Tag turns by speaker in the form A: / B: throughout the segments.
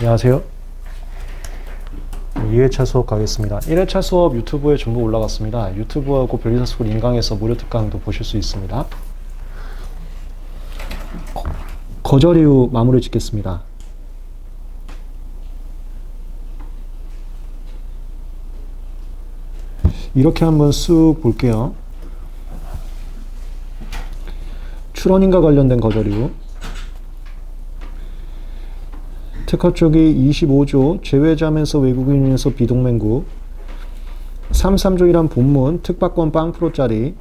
A: 안녕하세요. 2회차 수업 가겠습니다. 1회차 수업 유튜브에 전부 올라갔습니다. 유튜브하고 별리사스쿨 인강에서 무료 특강도 보실 수 있습니다. 거절 이후 마무리 짓겠습니다. 이렇게 한번 쑥 볼게요. 출원인과 관련된 거절 이후 특허 쪽이 25조 제외자면서 외국인에서 비동맹국 33조이란 본문 특박권 0%짜리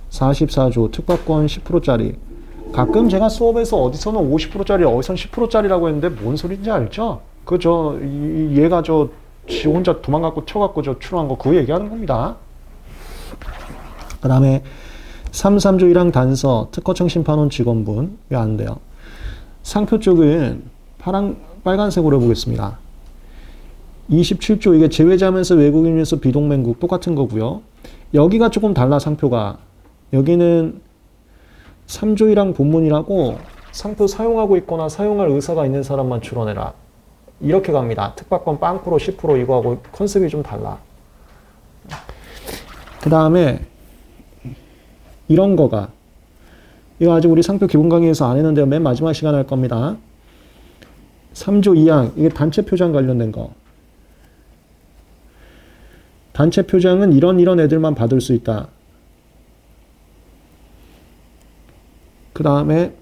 A: 44조 특박권 10%짜리 가끔 제가 수업에서 어디서는 50%짜리 어디선 10%짜리라고 했는데 뭔 소리인지 알죠? 얘가 지 혼자 도망갖고 튀어갖고 출원한 거 그거 얘기하는 겁니다. 그 다음에 33조 1항 단서 특허청 심판원 직원분 왜 안 돼요? 상표 쪽은 빨간색으로 해보겠습니다. 27조 이게 제외자면서 외국인에서 비동맹국 똑같은 거고요. 여기가 조금 달라 상표가. 여기는 3조 1항 본문이라고 상표 사용하고 있거나 사용할 의사가 있는 사람만 출원해라. 이렇게 갑니다. 특박권 0% 10% 이거하고 컨셉이 좀 달라. 그 다음에 이런 거가 이거 아직 우리 상표 기본 강의에서 안 했는데요. 맨 마지막 시간에 할 겁니다. 3조 2항 이게 단체 표장 관련된 거. 단체 표장은 이런 애들만 받을 수 있다. 그 다음에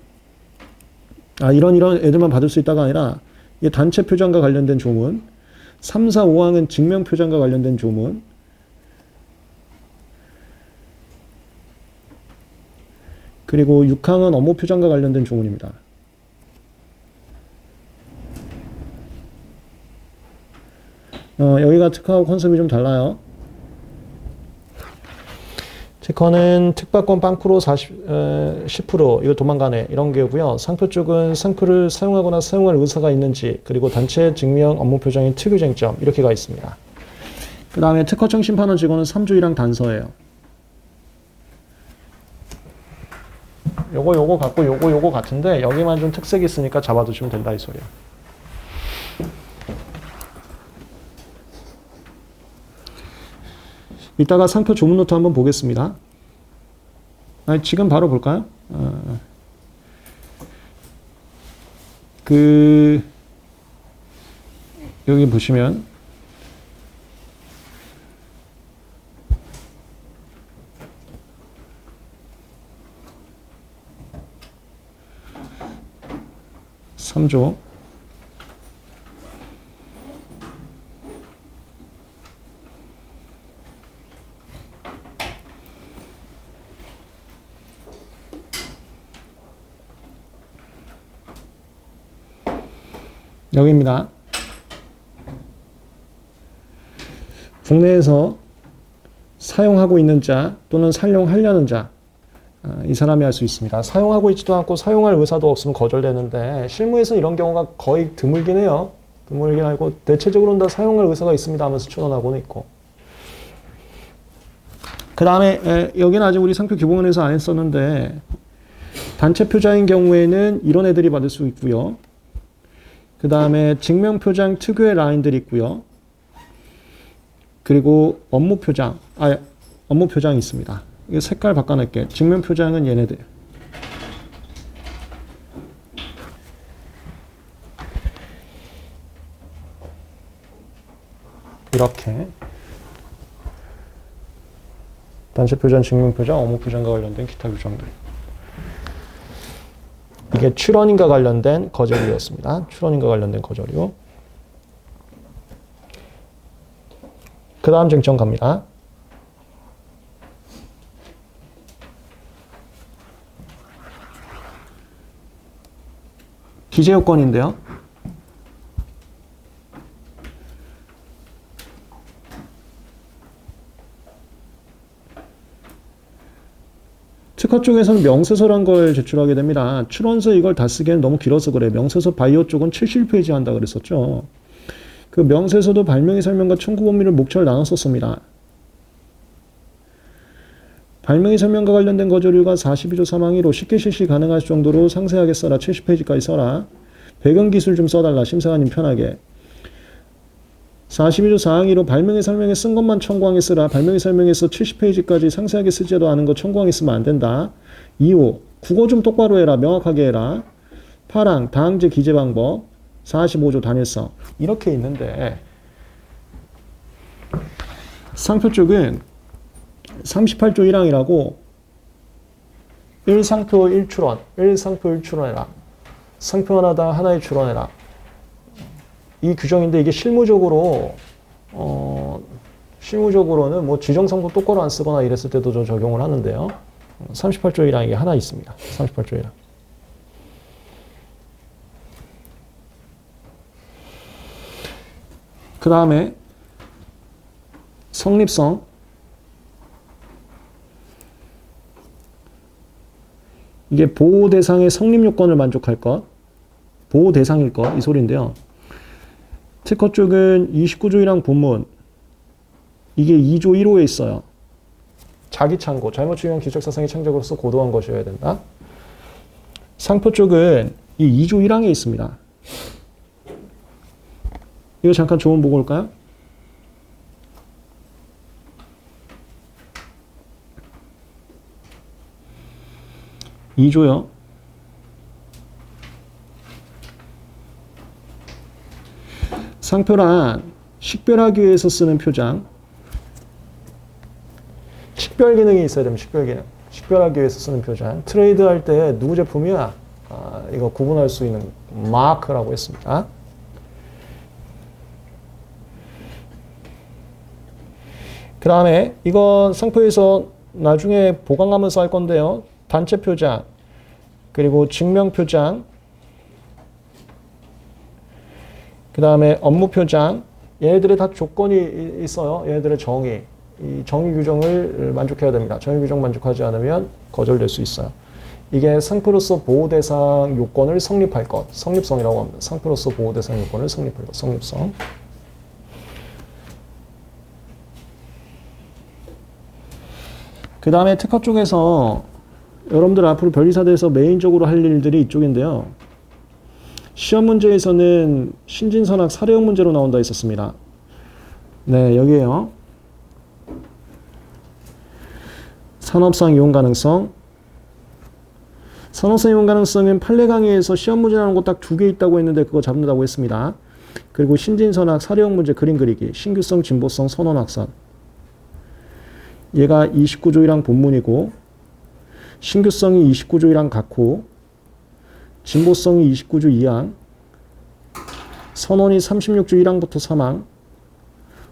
A: 이런 애들만 받을 수 있다가 아니라 이게 단체 표장과 관련된 조문. 3, 4, 5항은 증명 표장과 관련된 조문. 그리고 6항은 업무 표장과 관련된 조문입니다. 여기가 특허하고 컨셉이 좀 달라요. 특허는 특박권 0% 10% 이거 도망가네 이런 게고요. 상표 쪽은 상표를 사용하거나 사용할 의사가 있는지 그리고 단체 증명 업무 표정의 특유 쟁점 이렇게 가 있습니다. 그 다음에 특허청 심판원 직원은 3조 1항 단서예요. 요거 같고 요거 같은데 여기만 좀 특색이 있으니까 잡아두시면 된다 이 소리야. 이따가 상표 조문 노트 한번 보겠습니다. 지금 바로 볼까요? 여기 보시면 (3조) 여기입니다. 국내에서 사용하고 있는 자 또는 사용하려는 자, 이 사람이 할 수 있습니다. 사용하고 있지도 않고 사용할 의사도 없으면 거절되는데 실무에서 이런 경우가 거의 드물긴 해요. 드물긴 하고 대체적으로는 다 사용할 의사가 있습니다 하면서 출원하고는 있고. 그 다음에 여기는 아직 우리 상표 기본에서 안 했었는데 단체 표자인 경우에는 이런 애들이 받을 수 있고요. 그 다음에 증명표장 특유의 라인들이 있고요. 그리고 업무표장이 있습니다. 이 색깔 바꿔낼게. 증명표장은 얘네들. 이렇게. 단체표장, 증명표장, 업무표장과 관련된 기타 규정들. 이게 출원인과 관련된 거절이었습니다. 출원인과 관련된 거절이요. 그 다음 쟁점 갑니다. 기재요건인데요. 특허 쪽에서는 명세서란 걸 제출하게 됩니다. 출원서 이걸 다 쓰기에는 너무 길어서 그래. 명세서 바이오 쪽은 70페이지 한다 그랬었죠. 그 명세서도 발명의 설명과 청구 범위를 목차를 나눴었습니다. 발명의 설명과 관련된 거절유가 42조 3항 1호 쉽게 실시 가능할 정도로 상세하게 써라. 70페이지까지 써라. 배경기술 좀 써달라. 심사관님 편하게. 42조 4항1호 발명의 설명에 쓴 것만 청구항에 쓰라. 발명의 설명에서 70페이지까지 상세하게 쓰지도 않은 거 청구항에 쓰면 안 된다. 2호 국어 좀 똑바로 해라. 명확하게 해라. 8항 다항제 기재 방법. 45조 단일성. 이렇게 있는데 상표 쪽은 38조 1항이라고 1상표 1출원, 1상표 1출원해라. 상표 하나당 하나의 출원해라. 이 규정인데 이게 실무적으로는 뭐 지정성도 똑바로 안 쓰거나 이랬을 때도 좀 적용을 하는데요. 38조 1항이 하나 있습니다. 38조 1항. 그 다음에 성립성. 이게 보호 대상의 성립 요건을 만족할 것. 보호 대상일 것. 이 소리인데요. 특허 쪽은 29조 1항 본문. 이게 2조 1호에 있어요. 자기 창고, 잘못 주의한 기술사상의 창작으로서 고도한 것이어야 된다. 상표 쪽은 이 2조 1항에 있습니다. 이거 잠깐 조문 보고 올까요? (2조요) 상표란 식별하기 위해서 쓰는 표장. 식별 기능이 있어야 됩니다. 식별 기능. 식별하기 위해서 쓰는 표장. 트레이드 할 때 누구 제품이야? 이거 구분할 수 있는 마크라고 했습니다. 그 다음에 이건 상표에서 나중에 보강하면서 할 건데요. 단체 표장, 그리고 증명 표장, 그 다음에 업무 표장. 얘네들의 다 조건이 있어요. 얘네들의 정의. 이 정의 규정을 만족해야 됩니다. 정의 규정 만족하지 않으면 거절될 수 있어요. 이게 상표로서 보호대상 요건을 성립할 것. 성립성이라고 합니다. 상표로서 보호대상 요건을 성립할 것. 성립성. 그 다음에 특허 쪽에서 여러분들 앞으로 변리사대에서 메인적으로 할 일들이 이쪽인데요. 시험 문제에서는 신진선악 사례형 문제로 나온다 있었습니다. 네, 여기에요. 산업상 이용 가능성. 산업상 이용 가능성은 판례 강의에서 시험 문제 나오는 거 딱 2개 있다고 했는데 그거 잡는다고 했습니다. 그리고 신진선악 사례형 문제 그림 그리기. 신규성, 진보성, 선언확산. 얘가 29조 1항 본문이고 신규성이 29조 1항 각호, 진보성이 29조 2항, 선언이 36조 1항부터 3항,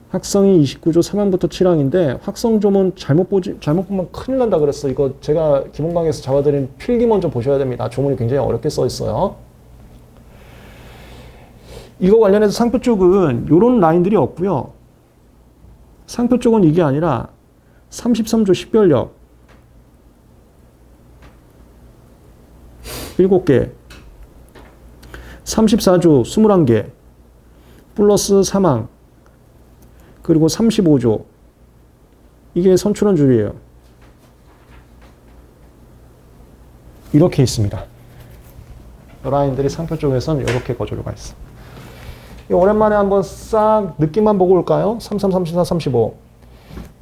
A: 확성이 29조 3항부터 7항인데 확성조문 잘못 보면 큰일 난다 그랬어. 이거 제가 기본 강의에서 잡아드린 필기 먼저 보셔야 됩니다. 조문이 굉장히 어렵게 써 있어요. 이거 관련해서 상표 쪽은 이런 라인들이 없고요. 상표 쪽은 이게 아니라 33조 식별력 7개, 34조 21개, 플러스 3항, 그리고 35조. 이게 선출원 줄이에요. 이렇게 있습니다. 라인들이 상표 쪽에서는 이렇게 거주로가 있어. 오랜만에 한번 싹 느낌만 보고 올까요? 33, 34, 35.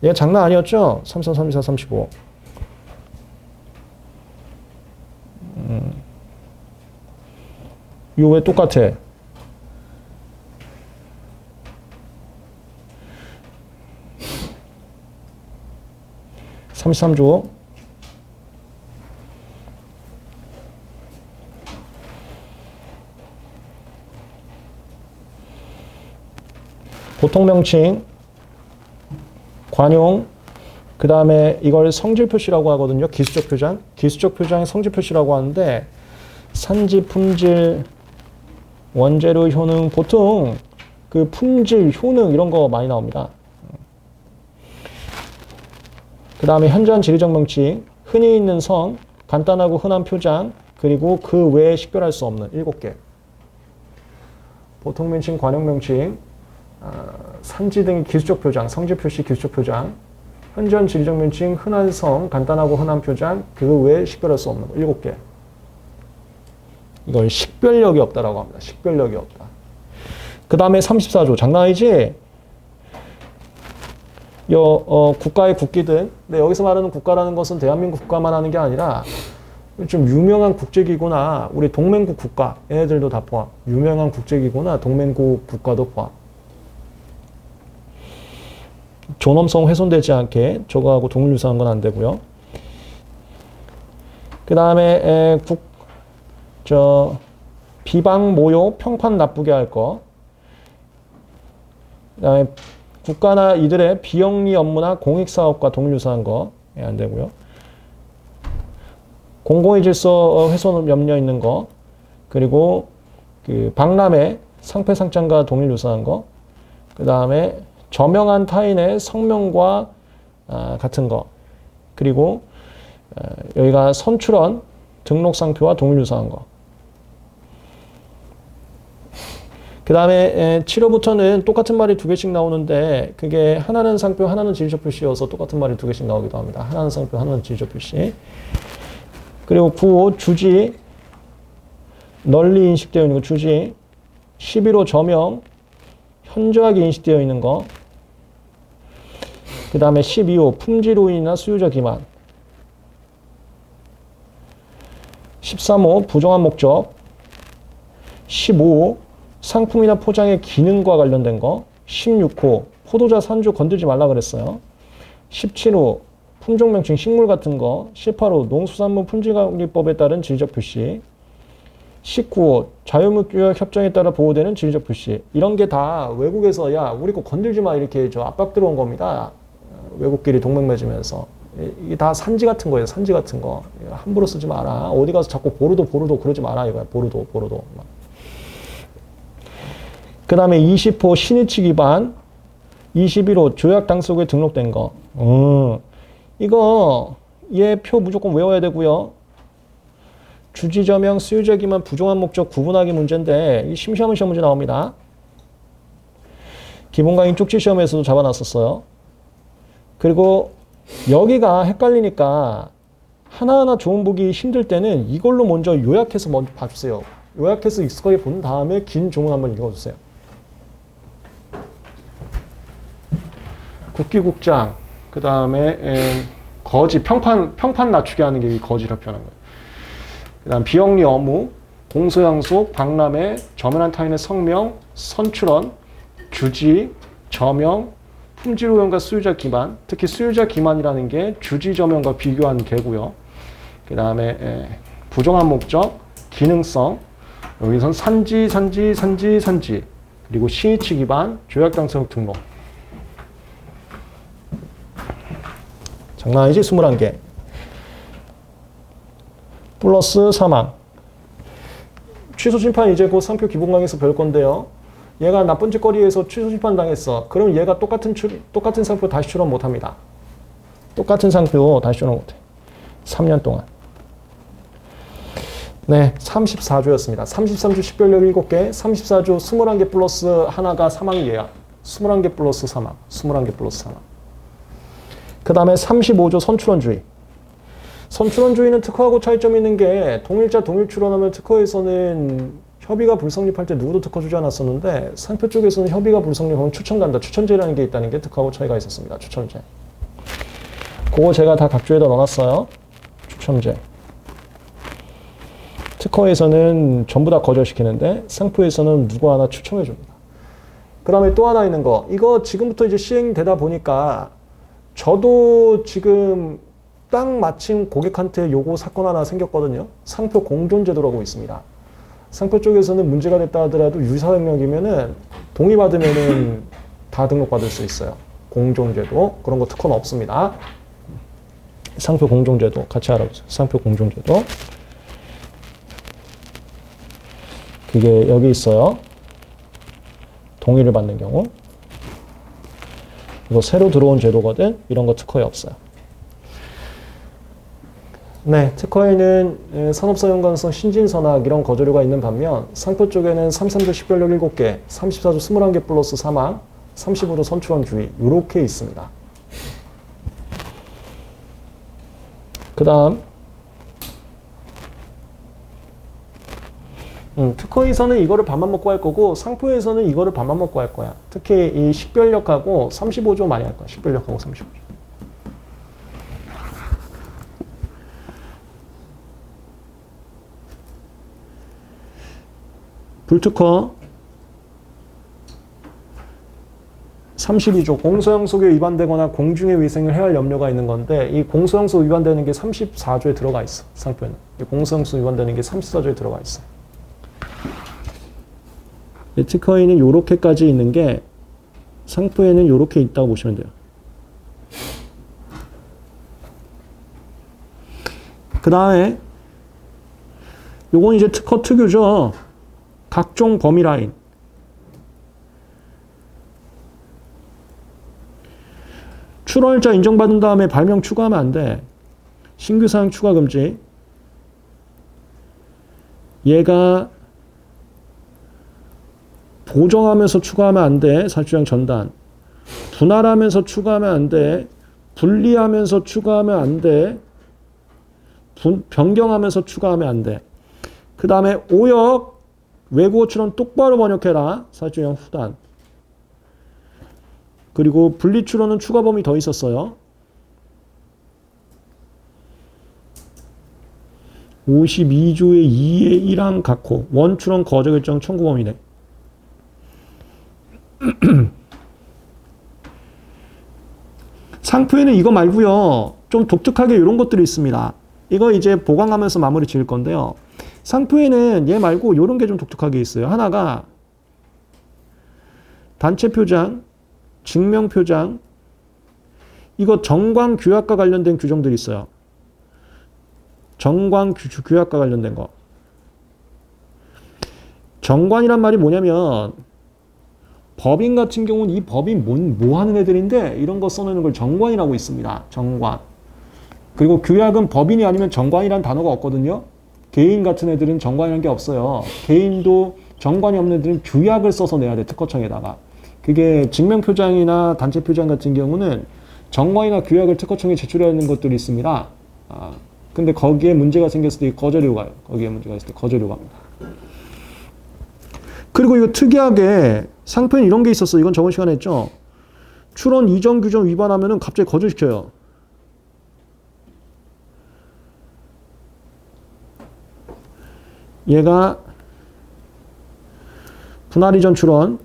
A: 얘가 장난 아니었죠? 33, 34, 35. 이거 왜 똑같아? (33조) 보통 명칭, 관용, 그 다음에 이걸 성질 표시라고 하거든요. 기수적 표장. 기수적 표장의 성질 표시라고 하는데 산지, 품질, 원재료, 효능, 보통 그 품질, 효능 이런 거 많이 나옵니다. 그 다음에 현저한 지리적 명칭, 흔히 있는 성, 간단하고 흔한 표장, 그리고 그 외에 식별할 수 없는 7개. 보통 명칭, 관용 명칭, 산지 등의 기수적 표장, 성질 표시, 기수적 표장, 현저한 지리적 명칭, 흔한 성, 간단하고 흔한 표장, 그 외에 식별할 수 없는 7개. 이걸 식별력이 없다라고 합니다. 식별력이 없다. 그 다음에 34조. 장난 아니지? 국가의 국기든, 근데 여기서 말하는 국가라는 것은 대한민국 국가만 하는 게 아니라 좀 유명한 국제기구나 우리 동맹국 국가 얘네들도 다 포함. 유명한 국제기구나 동맹국 국가도 포함. 존엄성 훼손되지 않게 저거하고 동일유사한 건 안 되고요. 그 다음에 비방 모욕 평판 나쁘게 할 거. 그 다음에 국가나 이들의 비영리 업무나 공익사업과 동일유사한 거 안 되고요. 공공의 질서 훼손 염려 있는 거, 그리고 그 박람회 상패상장과 동일유사한 거, 그 다음에 저명한 타인의 성명과 같은 거, 그리고 여기가 선출원 등록상표와 동일유사한 거. 그 다음에 7호부터는 똑같은 말이 두 개씩 나오는데 그게 하나는 상표, 하나는 지리적 표시여서 똑같은 말이 두 개씩 나오기도 합니다. 하나는 상표, 하나는 지리적 표시. 그리고 9호 주지, 널리 인식되어 있는 거 주지. 11호 저명, 현저하게 인식되어 있는 거. 그 다음에 12호 품질오인이나 수요자 기만. 13호 부정한 목적. 15호 상품이나 포장의 기능과 관련된 거. 16호 포도자 산주 건들지 말라 그랬어요. 17호 품종명칭 식물 같은 거. 18호 농수산물 품질관리법에 따른 지리적 표시. 19호 자유무역 협정에 따라 보호되는 지리적 표시. 이런 게 다 외국에서 야 우리 거 건들지 마 이렇게 압박 들어온 겁니다. 외국끼리 동맹 맺으면서. 이게 다 산지 같은 거예요. 산지 같은 거. 함부로 쓰지 마라. 어디 가서 자꾸 보르도 그러지 마라 이거야. 보르도. 그 다음에 20호 신의치 기반. 21호 조약 당속에 등록된 거. 이거 얘 표 무조건 외워야 되고요. 주지저명 수요자 기만 부정한 목적 구분하기 문제인데 이 심시하면 시험 문제 나옵니다. 기본강의 쪽지 시험에서도 잡아놨었어요. 그리고 여기가 헷갈리니까 하나하나 조음 보기 힘들 때는 이걸로 먼저 요약해서 먼저 봐주세요. 요약해서 익숙하게 본 다음에 긴 조문 한번 읽어주세요. 국기국장, 그 다음에 거지, 평판 낮추게 하는 게 거지라고 표현한 거예요. 그 다음 비영리 업무, 공소양속, 박람회, 저명한 타인의 성명, 선출원, 주지, 저명, 품질오염과 수요자 기만, 특히 수요자 기만이라는 게 주지 저명과 비교한 개고요. 그 다음에 부정한 목적, 기능성, 여기선 산지, 그리고 신의치 기반, 조약 당속 등록. 장난 아니지? 21개. 플러스 사망. 취소 심판 이제 곧 상표 기본 강의에서 배울 건데요. 얘가 나쁜 짓거리에서 취소 심판 당했어. 그럼 얘가 똑같은 상표 다시 출원 못 합니다. 똑같은 상표 다시 출원 못 해. 3년 동안. 네, 34조였습니다. 33조 식별력 7개, 34조 21개 플러스 하나가 사망이에요. 21개 플러스 사망. 21개 플러스 사망. 그 다음에 35조 선출원주의. 선출원주의는 특허하고 차이점이 있는 게 동일자 동일 출원하면 특허에서는 협의가 불성립할 때 누구도 특허 주지 않았었는데 상표 쪽에서는 협의가 불성립하면 추천간다. 추천제라는 게 있다는 게 특허하고 차이가 있었습니다. 추천제. 그거 제가 다 각조에다 넣어놨어요. 추천제. 특허에서는 전부 다 거절시키는데 상표에서는 누구 하나 추천해 줍니다. 그 다음에 또 하나 있는 거. 이거 지금부터 이제 시행되다 보니까 저도 지금 딱 마침 고객한테 요거 사건 하나 생겼거든요. 상표 공존제도라고 있습니다. 상표 쪽에서는 문제가 됐다 하더라도 유사능력이면은 동의받으면은 다 등록받을 수 있어요. 공존제도. 그런 거 특허는 없습니다. 상표 공존제도 같이 알아보세요. 상표 공존제도. 그게 여기 있어요. 동의를 받는 경우. 이거 새로 들어온 제도거든. 이런 거 특허에 없어요. 네, 특허에는 산업사 연관성 신진선악 이런 거절료가 있는 반면 상표 쪽에는 33조 식별력 7개, 34조 21개 플러스 사망, 35조 선출원주의 이렇게 있습니다. 그 다음 특허에서는 이거를 반만 먹고 할 거고 상표에서는 이거를 반만 먹고 할 거야. 특히 이 식별력하고 35조 많이 할 거야. 식별력하고 35조. 불특허 32조 공소형속에 위반되거나 공중의 위생을 해할 염려가 있는 건데 이 공소형속 위반되는 게 34조에 들어가 있어. 상표는. 이 공소형속 위반되는 게 34조에 들어가 있어. 특허에는 요렇게까지 있는 게 상표에는 요렇게 있다고 보시면 돼요. 그 다음에 요건 이제 특허 특유죠. 각종 범위 라인. 출원일자 인정받은 다음에 발명 추가하면 안 돼. 신규 사항 추가 금지. 얘가 보정하면서 추가하면 안 돼. 사실주장 전단. 분할하면서 추가하면 안 돼. 분리하면서 추가하면 안 돼. 변경하면서 추가하면 안 돼. 그 다음에 오역 외국어처럼 똑바로 번역해라. 사실주장 후단. 그리고 분리추론은 추가 범위 더 있었어요. 52조의 2의 1항 각호. 원추론 거저 결정 청구 범위네. 상표에는 이거 말고요. 좀 독특하게 이런 것들이 있습니다. 이거 이제 보강하면서 마무리 지을 건데요. 상표에는 얘 말고 이런 게 좀 독특하게 있어요. 하나가 단체 표장, 증명 표장, 이거 정관 규약과 관련된 규정들이 있어요. 정관 규약과 관련된 거. 정관이란 말이 뭐냐면 법인 같은 경우는 이 법인 뭐 하는 애들인데 이런 거 써내는 걸 정관이라고 있습니다. 정관. 그리고 규약은 법인이 아니면 정관이란 단어가 없거든요. 개인 같은 애들은 정관이라는 게 없어요. 개인도 정관이 없는 애들은 규약을 써서 내야 돼. 특허청에다가. 그게 증명표장이나 단체표장 같은 경우는 정관이나 규약을 특허청에 제출해야 하는 것들이 있습니다. 근데 거기에 문제가 생겼을 때 거절 요구가요. 거기에 문제가 있을 때 거절 요구합니다. 그리고 이거 특이하게 상표에 이런 게 있었어. 이건 저번 시간에 했죠. 출원 이전 규정 위반하면은 갑자기 거절시켜요. 얘가 분할 이전 출원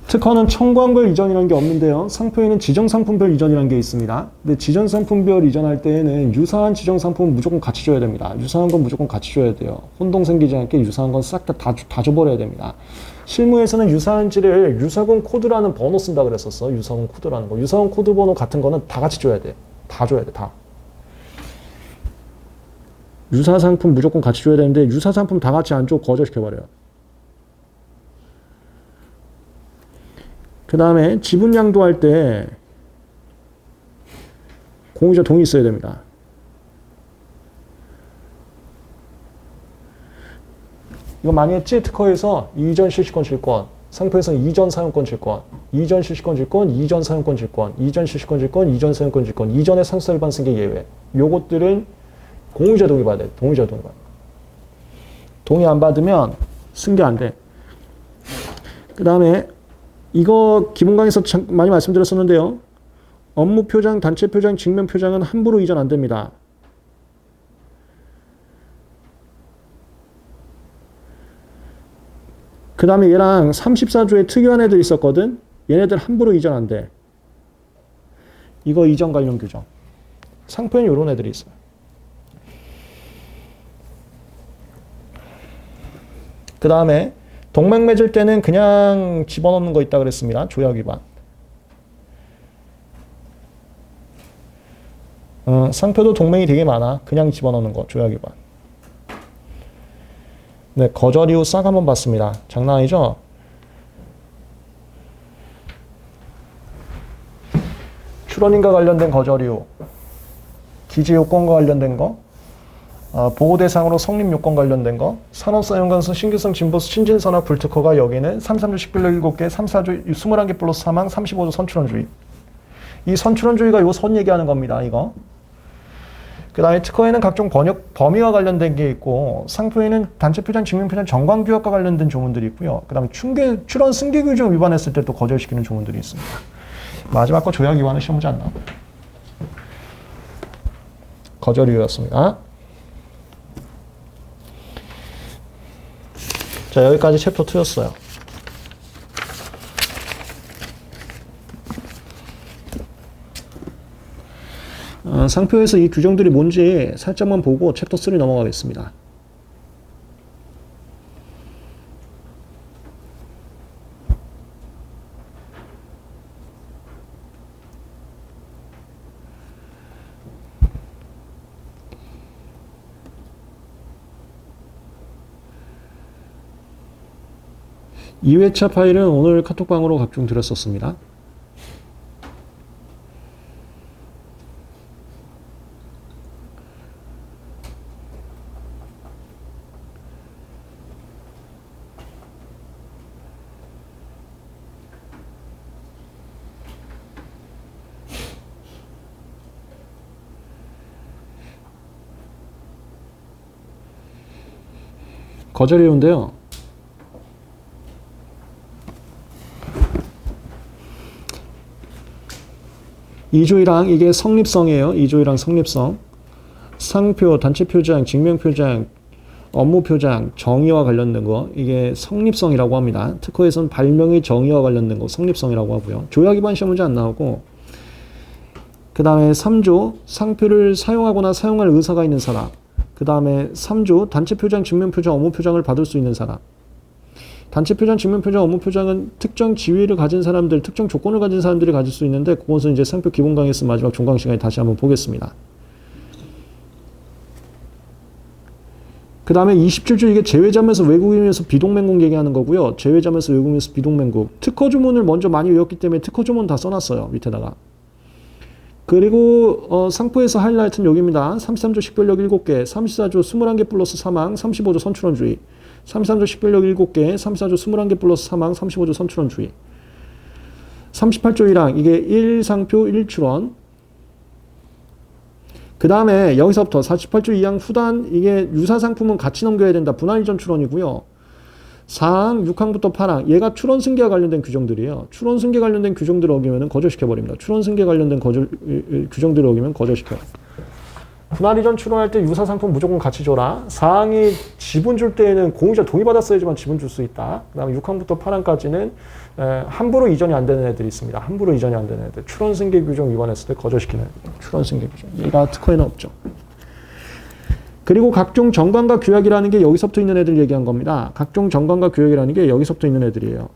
A: 특허는 청구한별 이전이라는 게 없는데요. 상표에는 지정상품별 이전이라는 게 있습니다. 근데 지정상품별 이전할 때에는 유사한 지정상품은 무조건 같이 줘야 됩니다. 유사한 건 무조건 같이 줘야 돼요. 혼동 생기지 않게 유사한 건 싹 다 줘버려야 됩니다. 실무에서는 유사한지를 유사군 코드라는 번호 쓴다 그랬었어. 유사군 코드라는 거. 유사군 코드 번호 같은 거는 다 같이 줘야 돼. 다 줘야 돼. 다. 유사 상품 무조건 같이 줘야 되는데 유사 상품 다 같이 안 줘 거절시켜버려요. 그 다음에 지분 양도할 때 공유자 동의 있어야 됩니다. 이거 많이 했지? 특허에서 이전 실시권 질권, 상표에서는 이전 사용권 질권, 이전 실시권 질권, 이전 사용권 질권, 이전 실시권 질권, 이전 사용권 질권, 이전에 상습 일반 승계 예외. 요것들은 공유자 동의 받아야 돼. 공유자 동의 받아. 동의 안 받으면 승계 안 돼. 그 다음에 이거 기본 강의에서 많이 말씀드렸었는데요. 업무 표장, 단체 표장, 직면 표장은 함부로 이전 안 됩니다. 그 다음에 얘랑 34조에 특이한 애들 있었거든. 얘네들 함부로 이전 안 돼. 이거 이전 관련 규정. 상표엔 이런 애들이 있어요. 그 다음에 동맹 맺을 때는 그냥 집어넣는 거 있다 그랬습니다. 조약 위반. 상표도 동맹이 되게 많아. 그냥 집어넣는 거. 조약 위반. 네, 거절 이후 싹 한번 봤습니다. 장난 아니죠? 출원인과 관련된 거절 이후. 기재 요건과 관련된 거. 보호 대상으로 성립 요건 관련된 거, 산업사용관수 신규성 진보수 신진선화 불특허가 여기는 33조 식별력 7개, 34조 21개 플러스 사망, 35조 선출원주의. 이 선출원주의가 요 선 얘기하는 겁니다. 이거. 그 다음에 특허에는 각종 번역 범위와 관련된 게 있고 상표에는 단체 표장, 증명 표장, 정관 규약과 관련된 조문들이 있고요. 그 다음에 출원 승계 규정 위반했을 때 또 거절시키는 조문들이 있습니다. 마지막 거 조약 위반은 시험 문제 안 나와요. 거절 이유였습니다. 자, 여기까지 챕터 2였어요. 상표에서 이 규정들이 뭔지 살짝만 보고 챕터 3 넘어가겠습니다. 이 회차 파일은 오늘 카톡방으로 각종 드렸었습니다. 거절 이유인데요. 이조이랑 이게 성립성이에요. 이조이랑 성립성. 상표, 단체 표장, 증명 표장, 업무 표장, 정의와 관련된 거 이게 성립성이라고 합니다. 특허에서는 발명의 정의와 관련된 거 성립성이라고 하고요. 조약 위반 시험 문제 안 나오고 그 다음에 3조 상표를 사용하거나 사용할 의사가 있는 사람 그 다음에 3조 단체 표장, 증명 표장, 업무 표장을 받을 수 있는 사람 단체 표장, 증명 표장, 업무 표장은 특정 지위를 가진 사람들, 특정 조건을 가진 사람들이 가질 수 있는데 그것은 이제 상표 기본 강의에서 마지막 종강 시간에 다시 한번 보겠습니다. 그 다음에 27조 이게 제외자면서 외국인에서 비동맹국 얘기하는 거고요. 제외자면서 외국인에서 비동맹국. 특허 조문을 먼저 많이 외웠기 때문에 특허 조문 다 써놨어요. 밑에다가. 그리고 상표에서 하이라이트는 여기입니다. 33조 식별력 7개, 34조 21개 플러스 사망, 35조 선출원주의. 33조 식별력 7개, 34조 21개 플러스 사망, 35조 선출원주의. 38조 1항 이게 1상표 1출원. 그 다음에 여기서부터 48조 2항 후단 이게 유사상품은 같이 넘겨야 된다. 분할이전 출원이고요. 4항 6항부터 8항 얘가 출원 승계와 관련된 규정들이에요. 출원 승계 관련된 규정들을 어기면 거절시켜버립니다. 출원 승계 관련된 규정들을 어기면 거절시켜요. 분할이전 출원할 때 유사상품 무조건 같이 줘라. 4항이 지분 줄 때에는 공유자 동의받았어야지만 지분 줄 수 있다. 그 다음에 6항부터 8항까지는 함부로 이전이 안 되는 애들이 있습니다. 함부로 이전이 안 되는 애들. 출원 승계 규정 위반했을 때 거절시키는 애들. 출원 승계 규정. 얘가 특허에는 없죠. 그리고 각종 정관과 규약이라는 게 여기서부터 있는 애들 얘기한 겁니다. 각종 정관과 규약이라는 게 여기서부터 있는 애들이에요.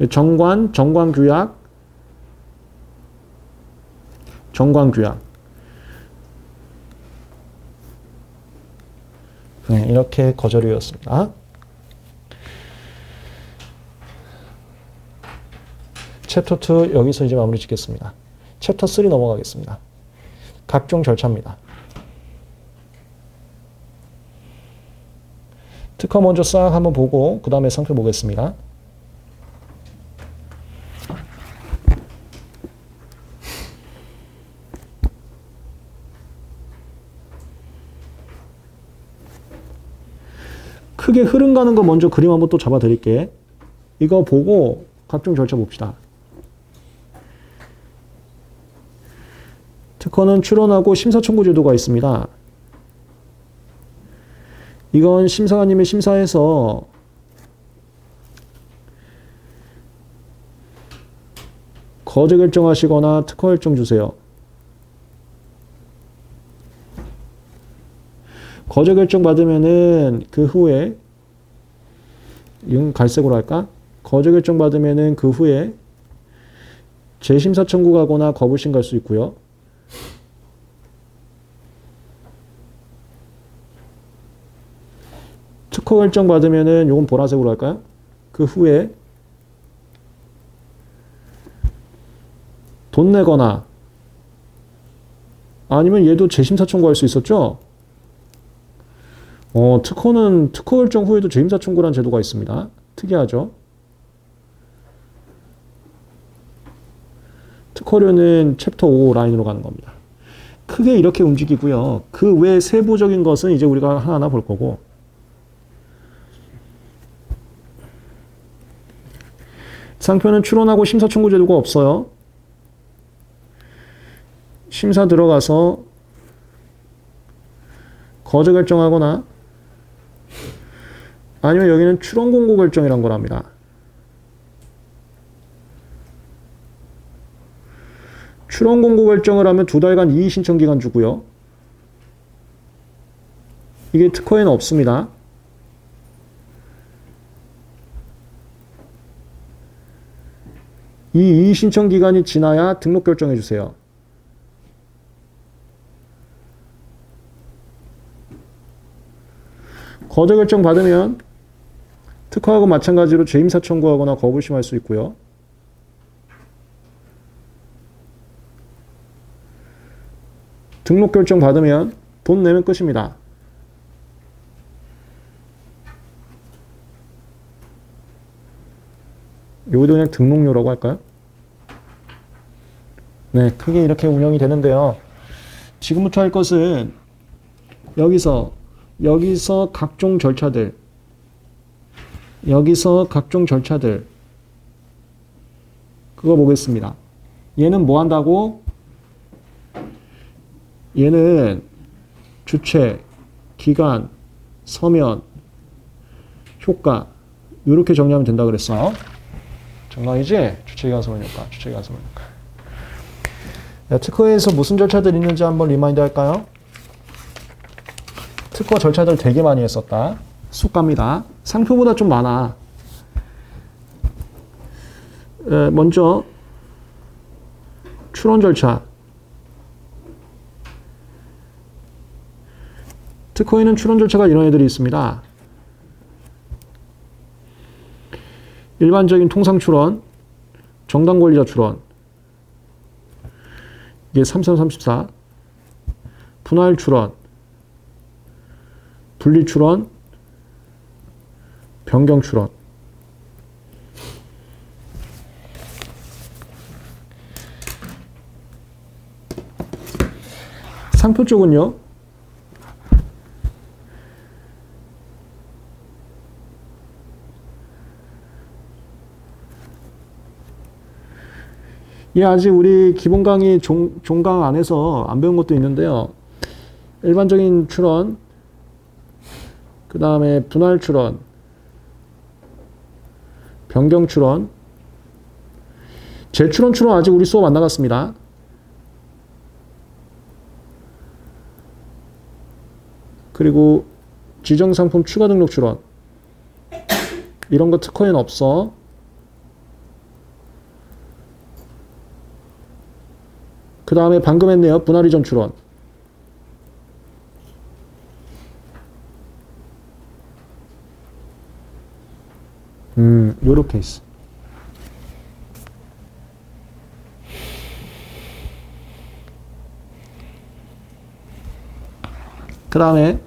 A: 정관, 정관규약, 정관규약. 네, 이렇게 거절이었습니다. 챕터 2 여기서 이제 마무리 짓겠습니다. 챕터 3 넘어가겠습니다. 각종 절차입니다. 특허 먼저 싹 한번 보고 그 다음에 상표 보겠습니다. 크게 흐름 가는 거 먼저 그림 한번 또 잡아 드릴게. 이거 보고 각종 절차 봅시다. 특허는 출원하고 심사청구 제도가 있습니다. 이건 심사관님이 심사해서 거절 결정하시거나 특허 결정 주세요. 거절 결정 받으면은 그 후에 이건 갈색으로 할까? 거절 결정 받으면은 그 후에 재심사 청구 가거나 거부심 갈 수 있고요. 특허 결정 받으면은 요건 보라색으로 할까요? 그 후에 돈 내거나 아니면 얘도 재심사 청구할 수 있었죠? 특허는 특허 결정 후에도 재심사 청구라는 제도가 있습니다. 특이하죠? 특허료는 챕터 5 라인으로 가는 겁니다. 크게 이렇게 움직이고요. 그 외 세부적인 것은 이제 우리가 하나하나 볼 거고. 상표는 추론하고 심사 청구 제도가 없어요. 심사 들어가서 거저 결정하거나 아니면 여기는 추론 공고 결정이란 거랍니다. 추론 공고 결정을 하면 2달간 이의 신청 기간 주고요. 이게 특허에는 없습니다. 이 이의 신청 기간이 지나야 등록 결정해 주세요. 거저 결정 받으면 특허하고 마찬가지로 재임사 청구하거나 거부심할 수 있고요. 등록 결정 받으면 돈 내면 끝입니다. 여기도 그냥 등록료라고 할까요? 네, 크게 이렇게 운영이 되는데요. 지금부터 할 것은 여기서 각종 절차들 그거 보겠습니다. 얘는 뭐 한다고? 얘는 주체, 기간, 서면, 효과 이렇게 정리하면 된다 그랬어. 정답이지? 주체, 기간, 서면, 효과. 주체, 기간, 서면, 효과. 야, 특허에서 무슨 절차들이 있는지 한번 리마인드 할까요? 특허 절차들 되게 많이 했었다. 쑥 갑니다. 상표보다 좀 많아. 먼저 추론 절차. 특허에는 추론 절차가 이런 애들이 있습니다. 일반적인 통상 추론, 정당 권리자 추론. 이게 3334. 분할 추론, 분리 추론, 변경 추론. 상표 쪽은요. 이 아직 우리 기본 강의 종강 안에서 안 배운 것도 있는데요. 일반적인 추론, 그 다음에 분할 추론, 변경 추론, 재추론 추론 아직 우리 수업 안 나갔습니다. 그리고 지정상품 추가 등록 추론. 이런 거 특허에는 없어. 그 다음에 방금 했네요. 분할 이전 추론. 요렇게 있어. 그 다음에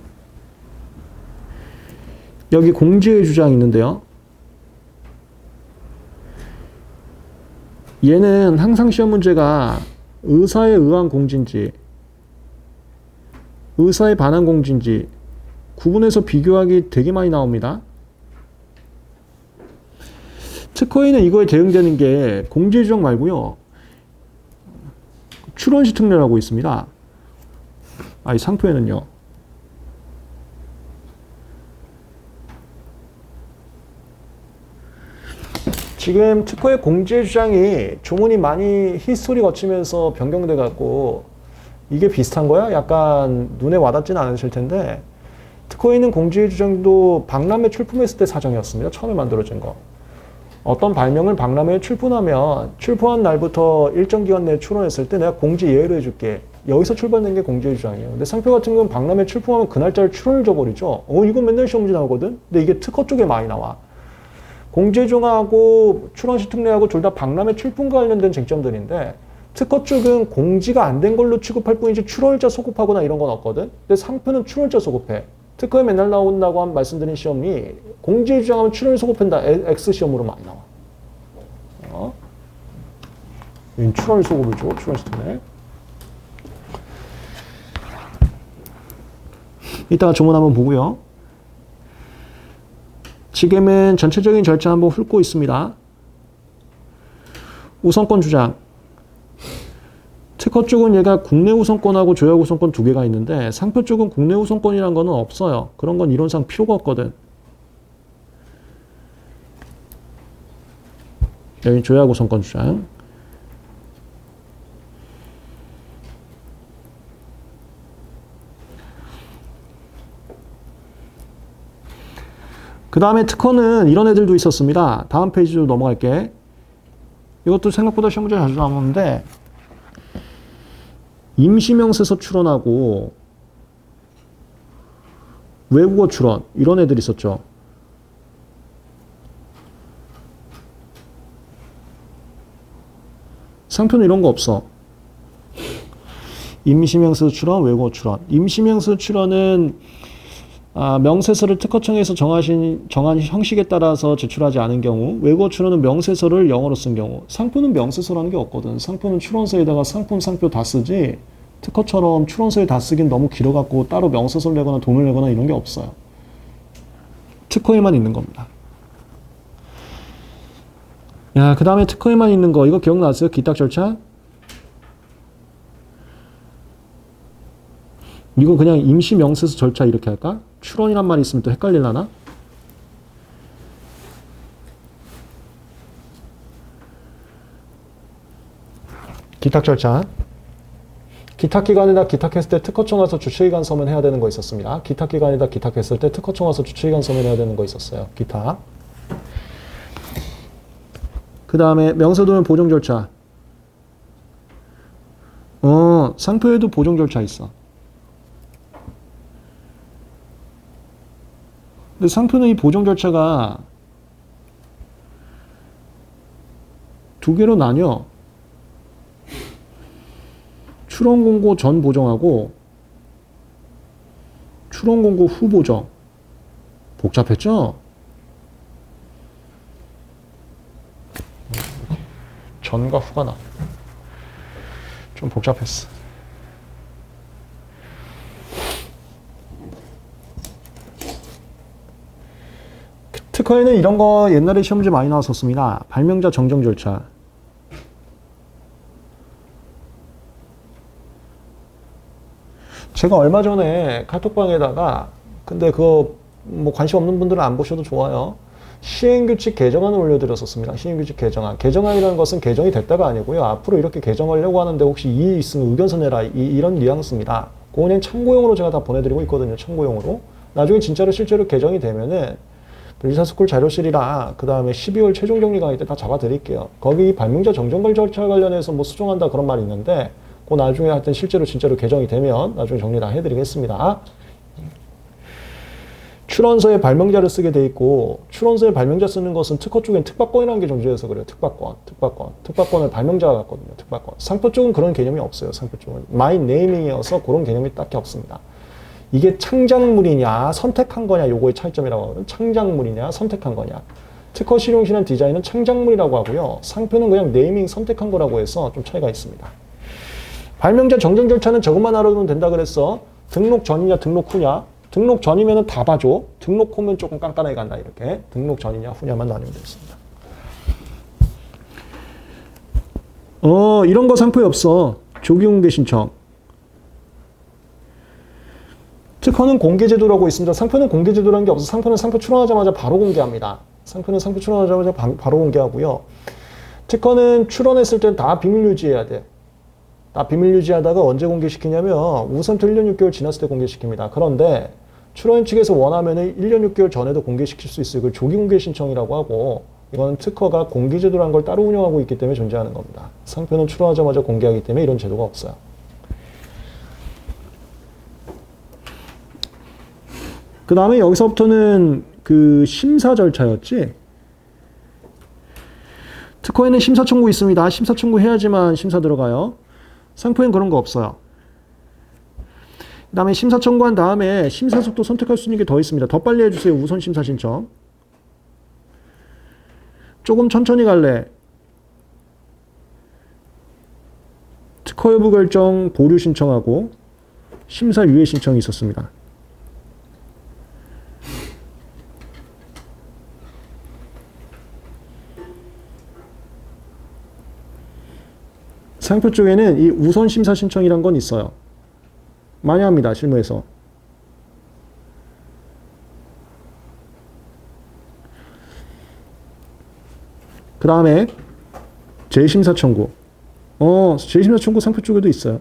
A: 여기 공지의 주장이 있는데요. 얘는 항상 시험 문제가 의사에 의한 공지인지 의사에 반한 공지인지 구분해서 비교하기 되게 많이 나옵니다. 특허에는 이거에 대응되는 게 공지의 주장 말고요. 추론시 특례라고 있습니다. 이 상표에는요. 지금 특허의 공지의 주장이 조문이 많이 히스토리 거치면서 변경돼 갖고 이게 비슷한 거야? 약간 눈에 와닿지는 않으실 텐데 특허에 있는 공지의 주장도 박람회 출품했을 때 사정이었습니다. 처음에 만들어진 거. 어떤 발명을 박람회에 출품하면 출품한 날부터 일정 기간 내에 출원했을 때 내가 공지 예외로 해줄게. 여기서 출발된 게 공지의 주장이에요. 근데 상표 같은 경우는 박람회 출품하면 그 날짜를 출원을 줘버리죠. 이거 맨날 시험 문제 나오거든? 근데 이게 특허 쪽에 많이 나와. 공지조항하고 출원시 특례하고 둘 다 박람회 출품과 관련된 쟁점들인데 특허 쪽은 공지가 안 된 걸로 취급할 뿐이지 출원일자 소급하거나 이런 건 없거든. 근데 상표는 출원일자 소급해. 특허에 맨날 나온다고 말씀드린 시험이 공지에 주장하면 출원일 소급한다. X 시험으로 많이 나와. 출원을 쏘고 죠 출원 시점에. 이따가 조문 한번 보고요. 지금은 전체적인 절차 한번 훑고 있습니다. 우선권 주장. 특허 쪽은 얘가 국내 우선권하고 조약 우선권 두 개가 있는데 상표 쪽은 국내 우선권이란 거는 없어요. 그런 건 이론상 필요가 없거든. 여기 조약 우선권 주장. 그 다음에 특허는 이런 애들도 있었습니다. 다음 페이지로 넘어갈게. 이것도 생각보다 시험 문제 자주 나오는데 임시명세서 출원하고 외국어 출원 이런 애들 있었죠. 상표는 이런 거 없어. 임시명세서 출원, 외국어 출원. 임시명세서 출원은 명세서를 특허청에서 정한 형식에 따라서 제출하지 않은 경우, 외국어 출원은 명세서를 영어로 쓴 경우. 상표는 명세서라는 게 없거든. 상표는 출원서에다가 상품, 상표 다 쓰지, 특허처럼 출원서에 다 쓰긴 너무 길어갖고 따로 명세서를 내거나 돈을 내거나 이런 게 없어요. 특허에만 있는 겁니다. 야, 그 다음에 특허에만 있는 거, 이거 기억나세요? 기탁 절차? 이거 그냥 임시 명세서 절차 이렇게 할까? 출원이란 말이 있으면 또 헷갈릴라나? 기탁 절차. 기탁기관에다 기탁했을 때 특허청 와서 주최기관 서면 해야 되는 거 있었습니다. 기탁기관에다 기탁했을 때 특허청 와서 주최기관 서면 해야 되는 거 있었어요. 기탁. 그 다음에 명세도면 보정 절차. 상표에도 보정 절차 있어. 근데 상표는 이 보정 절차가 두 개로 나뉘어. 출원 공고 전 보정하고 출원 공고 후 보정. 복잡했죠? 전과 후가 나. 좀 복잡했어. 특허에는 이런 거 옛날에 시험 문제 많이 나왔었습니다. 발명자 정정 절차. 제가 얼마 전에 카톡방에다가, 근데 그거 뭐 관심 없는 분들은 안 보셔도 좋아요. 시행규칙 개정안을 올려드렸었습니다. 시행규칙 개정안. 개정안이라는 것은 개정이 됐다가 아니고요. 앞으로 이렇게 개정하려고 하는데 혹시 이의 있으면 의견서 내라. 이런 뉘앙스입니다. 그거 그냥 참고용으로 제가 다 보내드리고 있거든요. 참고용으로. 나중에 진짜로 실제로 개정이 되면은 의사스쿨 자료실이랑 그 다음에 12월 최종 정리 강의 때 다 잡아드릴게요. 거기 발명자 정정발 절차 관련해서 뭐 수정한다 그런 말이 있는데 그 나중에 하여튼 실제로 진짜로 개정이 되면 나중에 정리 다 해드리겠습니다. 출원서에 발명자를 쓰게 돼 있고 출원서에 발명자 쓰는 것은 특허 쪽엔 특박권이라는 게 존재해서 그래요. 특박권을 발명자가 갖거든요. 특박권. 상표 쪽은 그런 개념이 없어요. 상표 쪽은 마이 네이밍이어서 그런 개념이 딱히 없습니다. 이게 창작물이냐 선택한 거냐 요거의 차이점이라고 하거든요. 창작물이냐 선택한 거냐. 특허 실용실현 디자인은 창작물이라고 하고요. 상표는 그냥 네이밍 선택한 거라고 해서 좀 차이가 있습니다. 발명자 정정 절차는 저것만 알아두면 된다 그랬어. 등록 전이냐 등록 후냐. 등록 전이면 다 봐줘. 등록 후면 조금 깐깐하게 간다 이렇게. 등록 전이냐 후냐만 나뉘면 되겠습니다. 이런 거 상표에 없어. 조기공개 신청. 특허는 공개제도라고 있습니다. 상표는 공개제도라는 게 없어. 상표는 상표 출원하자마자 바로 공개합니다. 상표는 상표 출원하자마자 바로 공개하고요. 특허는 출원했을 땐 다 비밀 유지해야 돼. 다 비밀 유지하다가 언제 공개시키냐면 우선부터 1년 6개월 지났을 때 공개시킵니다. 그런데 출원 측에서 원하면은 1년 6개월 전에도 공개시킬 수 있어요. 그걸 조기공개 신청이라고 하고 이건 특허가 공개제도라는 걸 따로 운영하고 있기 때문에 존재하는 겁니다. 상표는 출원하자마자 공개하기 때문에 이런 제도가 없어요. 그 다음에 여기서부터는 그 심사 절차였지. 특허에는 심사 청구 있습니다. 심사 청구 해야지만 심사 들어가요. 상표엔 그런 거 없어요. 그 다음에 심사 청구한 다음에 심사 속도 선택할 수 있는 게 더 있습니다. 더 빨리 해주세요. 우선 심사 신청. 조금 천천히 갈래. 특허 여부 결정 보류 신청하고 심사 유예 신청이 있었습니다. 상표 쪽에는 이 우선 심사 신청이란 건 있어요. 많이 합니다, 실무에서. 그 다음에 재심사 청구. 재심사 청구 상표 쪽에도 있어요.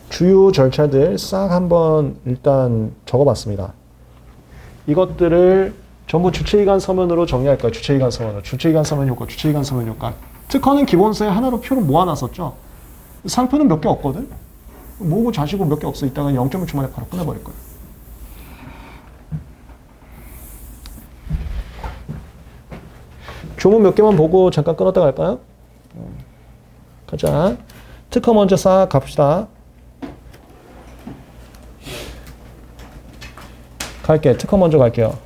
A: 주요 절차들 싹 한번 일단 적어봤습니다. 이것들을 전부 주체이관 서면으로 정리할 거예요. 주체이관 서면으로. 주체이관 서면 효과, 주체이관 서면 효과. 특허는 기본서에 하나로 표를 모아놨었죠. 상표는 몇 개 없거든? 모으고 자시고 몇 개 없어. 이따가 0.1초 만에 바로 끝내버릴 거예요. 조문 몇 개만 보고 잠깐 끊었다 갈까요? 가자. 특허 먼저 싹 갑시다. 갈게. 특허 먼저 갈게요.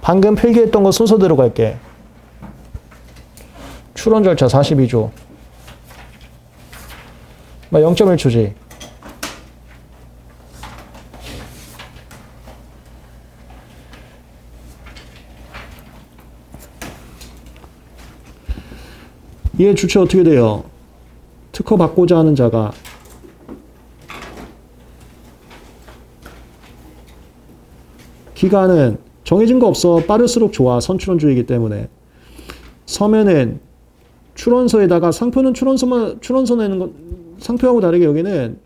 A: 방금 필기했던 거 순서대로 갈게. 출원 절차 42조. 0.1초지. 얘 주체 어떻게 돼요? 특허 받고자 하는 자가 기간은 정해진 거 없어. 빠를수록 좋아. 선출원주의이기 때문에. 서면은 출원서에다가 상표는 출원서 내는 건 상표하고 다르게 여기는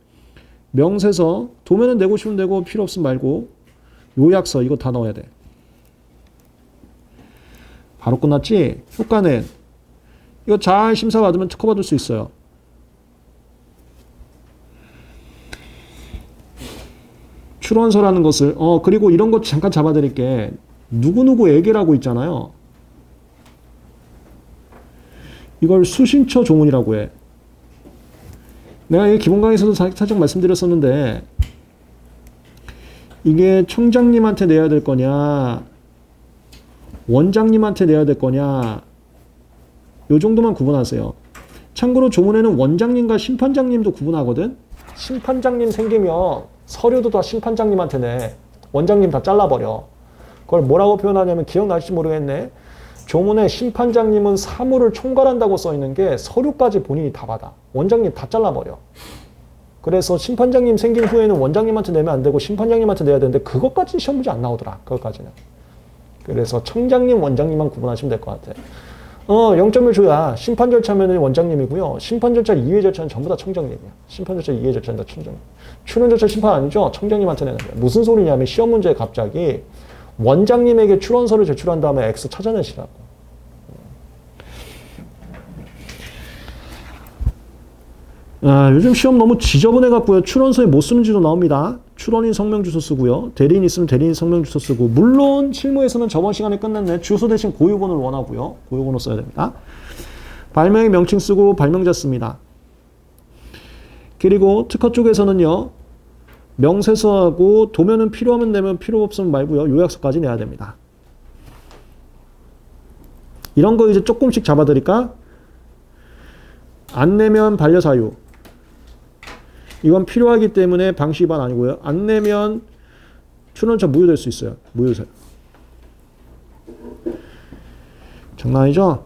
A: 명세서, 도면은 내고 싶으면 내고 필요 없으면 말고 요약서 이거 다 넣어야 돼. 바로 끝났지? 효과는 이거 잘 심사 받으면 특허 받을 수 있어요. 출원서라는 것을 그리고 이런 것 잠깐 잡아드릴게. 누구누구에게라고 있잖아요. 이걸 수신처 조문이라고 해. 내가 이 기본 강의에서도 살짝 말씀드렸었는데 이게 청장님한테 내야 될 거냐 원장님한테 내야 될 거냐 요 정도만 구분하세요. 참고로 조문에는 원장님과 심판장님도 구분하거든. 심판장님 생기면 서류도 다 심판장님한테 내. 원장님 다 잘라버려. 그걸 뭐라고 표현하냐면 기억나실지 모르겠네. 조문에 심판장님은 사무를 총괄한다고 써있는 게 서류까지 본인이 다 받아. 원장님 다 잘라버려. 그래서 심판장님 생긴 후에는 원장님한테 내면 안 되고 심판장님한테 내야 되는데 그것까지 시험 문제 안 나오더라. 그것까지는. 그래서 청장님, 원장님만 구분하시면 될 것 같아. 0.1조야. 심판 절차면 원장님이고요. 심판 절차 이외 절차는 전부 다 청장님이야. 심판 절차 이외 절차는 다 청장님. 출연 절차 심판 아니죠? 청장님한테 내는 거야. 무슨 소리냐면 시험 문제에 갑자기 원장님에게 출원서를 제출한 다음에 X 찾아내시라고. 요즘 시험 너무 지저분해갖고요. 출원서에 못 쓰는 지도 나옵니다. 출원인 성명주소 쓰고요. 대리인 있으면 대리인 성명주소 쓰고. 물론 실무에서는 저번 시간에 끝났네. 주소 대신 고유번호를 원하고요. 고유번호 써야 됩니다. 발명의 명칭 쓰고 발명자 씁니다. 그리고 특허 쪽에서는요. 명세서하고 도면은 필요하면 내면 필요 없으면 말고요. 요약서까지 내야 됩니다. 이런 거 이제 조금씩 잡아드릴까? 안 내면 반려사유. 이건 필요하기 때문에 방시 위반 아니고요. 안 내면 출원자 무효될 수 있어요. 무효사유. 장난 아니죠?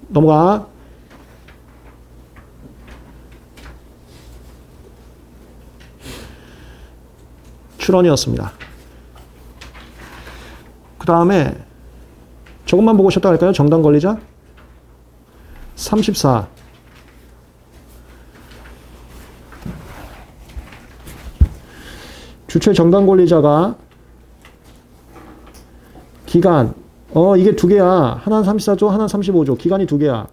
A: 넘어가. 출원이었습니다. 그 다음에 저것만 보고 쉬었다 할까요? 정당 권리자 34 주체 정당 권리자가 기간 이게 두 개야. 하나는 34조 하나는 35조. 기간이 두 개야.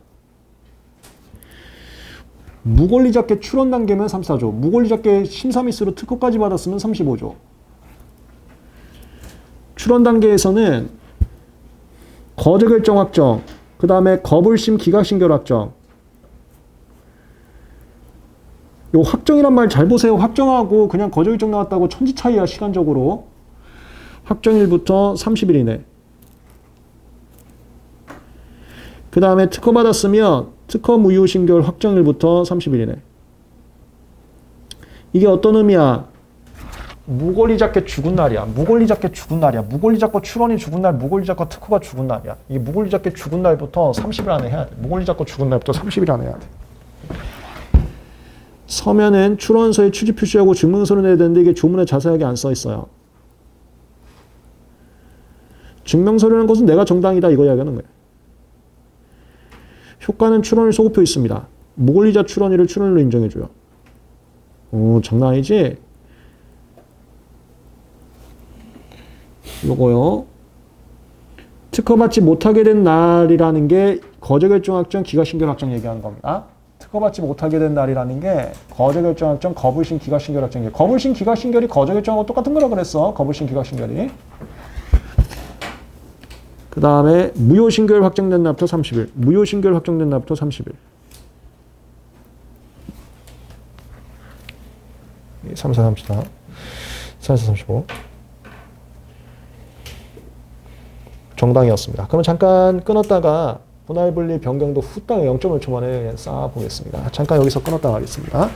A: 무권리자께 출원 단계면 34조. 무권리자께 심사 미스로 특허까지 받았으면 35조. 출원 단계에서는 거제결정 확정, 그 다음에 거불심 기각신결 확정. 요 확정이란 말 잘 보세요. 확정하고 그냥 거제결정 나왔다고 천지 차이야, 시간적으로. 확정일부터 30일 이내. 그 다음에 특허 받았으면 특허 무효신결 확정일부터 30일 이내. 이게 어떤 의미야? 무권리 잡게 죽은 날이야. 무권리 잡게 죽은 날이야. 무권리 잡고 출원이 죽은 날, 무권리 잡고 특허가 죽은 날이야. 이 무권리 잡게 죽은 날부터 30일 안에 해야 돼. 무권리 잡고 죽은 날부터 30일 안에 해야 돼. 서면은 출원서에 취지 표시하고 증명서를 내야 되는데 이게 조문에 자세하게 안 써 있어요. 증명서라는 것은 내가 정당이다 이거 이야기하는 거예요. 효과는 출원일 소급표 있습니다. 무권리자 출원일을 출원일로 인정해줘요. 오, 장난 아니지? 요거요. 특허받지 못하게 된 날이라는 게 거제결정확정, 기각신결확정 얘기하는 겁니다. 특허받지 못하게 된 날이라는 게 거제결정확정, 거불신, 기각신결확정. 거불신, 기각신결이 거제결정하고 똑같은 거라 그랬어. 거불신, 기각신결이. 그 다음에 무효신결 확정된 날부터 30일. 무효신결 확정된 날부터 30일. 34, 34, 34, 35. 정당이었습니다. 그러면 잠깐 끊었다가 분할 분리 변경도 후딱 0.1초 만에 쌓아보겠습니다. 잠깐 여기서 끊었다 가겠습니다.